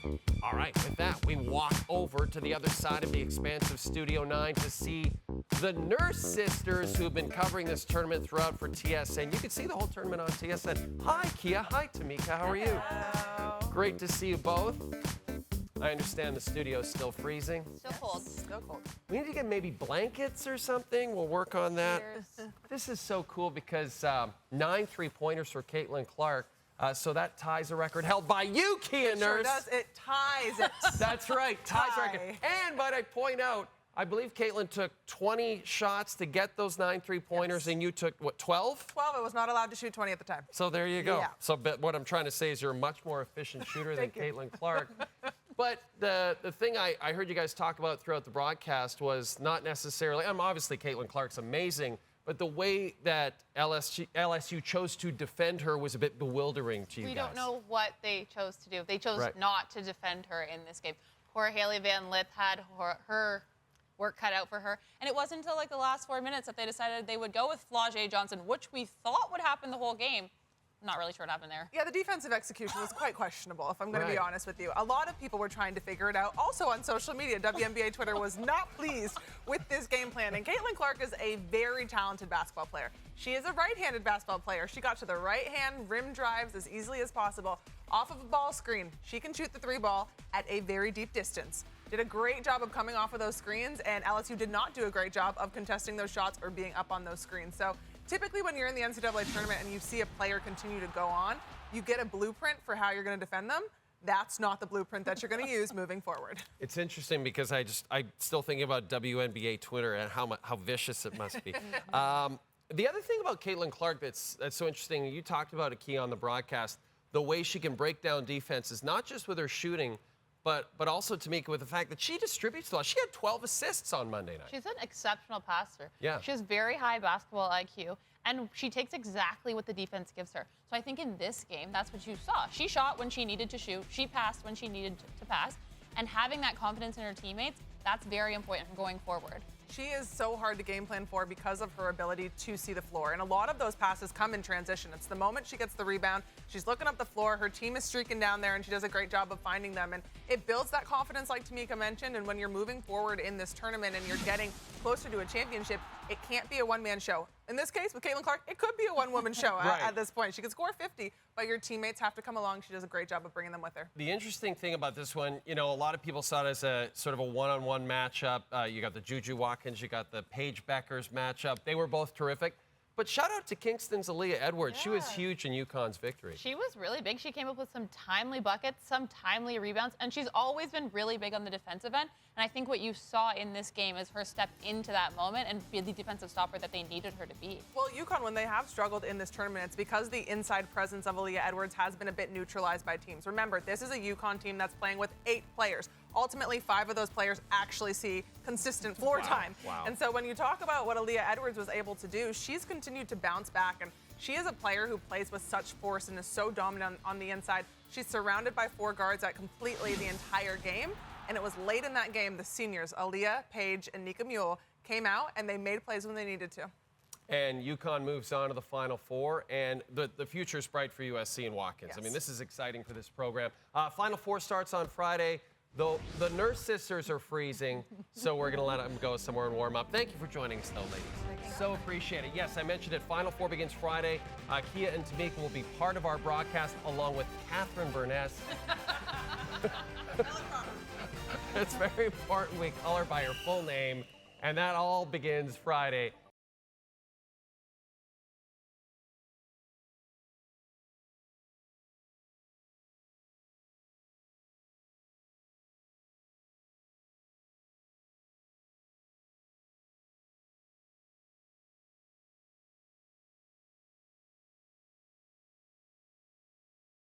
All right, with that, we walk over to the other side of the expansive Studio 9 to see the Nurse sisters who've been covering this tournament throughout for TSN. You can see the whole tournament on TSN. Hi, Kia. Hi, Tamika. How are you? Hello. Great to see you both. I understand the studio's still freezing. Still cold. Still cold. We need to get maybe blankets or something. We'll work on that. This is so cool because 9 3-pointers for Caitlin Clark. So that ties a record held by you, Kia Nurse. Sure does. It ties it. That's right, ties a record. Tie. And but I point out, I believe Caitlin took 20 shots to get those 9 3-pointers, and you took, what, 12? 12. I was not allowed to shoot 20 at the time. So there you go. Yeah. So but what I'm trying to say is you're a much more efficient shooter than Caitlin Clark. But the thing I heard you guys talk about throughout the broadcast was not necessarily, obviously Caitlin Clark's amazing, but the way that LSU chose to defend her was a bit bewildering to you guys. We don't know what they chose to do. They chose not to defend her in this game. Poor Haley Van Lith had her work cut out for her. And it wasn't until like the last 4 minutes that they decided they would go with Flau'jae Johnson, which we thought would happen the whole game. I'm not really sure what happened there. Yeah, the defensive execution was quite questionable, if I'm going to be honest with you. A lot of people were trying to figure it out. Also on social media, WNBA Twitter was not pleased with this game plan. And Caitlin Clark is a very talented basketball player. She is a right-handed basketball player. She got to the right hand rim drives as easily as possible off of a ball screen. She can shoot the 3 ball at a very deep distance. Did a great job of coming off of those screens, and LSU did not do a great job of contesting those shots or being up on those screens. So typically when you're in the NCAA tournament and you see a player continue to go on, you get a blueprint for how you're going to defend them. That's not the blueprint that you're going to use moving forward. It's interesting because I'm still thinking about WNBA Twitter and how vicious it must be. The other thing about Caitlin Clark that's so interesting, you talked about it, Key, on the broadcast, the way she can break down defenses, not just with her shooting, but also, Tamika, with the fact that she distributes a lot. She had 12 assists on Monday night. She's an exceptional passer. Yeah. She has very high basketball IQ, and she takes exactly what the defense gives her. So I think in this game, that's what you saw. She shot when she needed to shoot. She passed when she needed to pass. And having that confidence in her teammates, that's very important going forward. She is so hard to game plan for because of her ability to see the floor. And a lot of those passes come in transition. It's the moment she gets the rebound, she's looking up the floor, her team is streaking down there, and she does a great job of finding them. And it builds that confidence like Tamika mentioned. And when you're moving forward in this tournament and you're getting closer to a championship, it can't be a one-man show. In this case, with Caitlin Clark, it could be a one-woman show at this point. She could score 50, but your teammates have to come along. She does a great job of bringing them with her. The interesting thing about this one, a lot of people saw it as a sort of a one-on-one matchup. You got the JuJu Watkins, you got the Paige Bueckers matchup. They were both terrific. But shout out to Kingston's Aaliyah Edwards. Yeah. She was huge in UConn's victory. She was really big. She came up with some timely buckets, some timely rebounds, and she's always been really big on the defensive end. And I think what you saw in this game is her step into that moment and be the defensive stopper that they needed her to be. Well, UConn, when they have struggled in this tournament, it's because the inside presence of Aaliyah Edwards has been a bit neutralized by teams. Remember, this is a UConn team that's playing with 8 players. Ultimately, 5 of those players actually see consistent floor time. Wow. And so when you talk about what Aaliyah Edwards was able to do, she's continued to bounce back. And she is a player who plays with such force and is so dominant on the inside. She's surrounded by 4 guards at completely the entire game. And it was late in that game, the seniors, Aaliyah, Paige, and Nika Mule, came out and they made plays when they needed to. And UConn moves on to the Final Four, and the future is bright for USC and Watkins. Yes. I mean, this is exciting for this program. Final Four starts on Friday. Though the Nurse sisters are freezing, so we're going to let them go somewhere and warm up. Thank you for joining us, though, ladies. So appreciate it. Yes, I mentioned it. Final Four begins Friday. Kia and Tamika will be part of our broadcast, along with Catherine Burness. It's very important we call her by her full name, and that all begins Friday.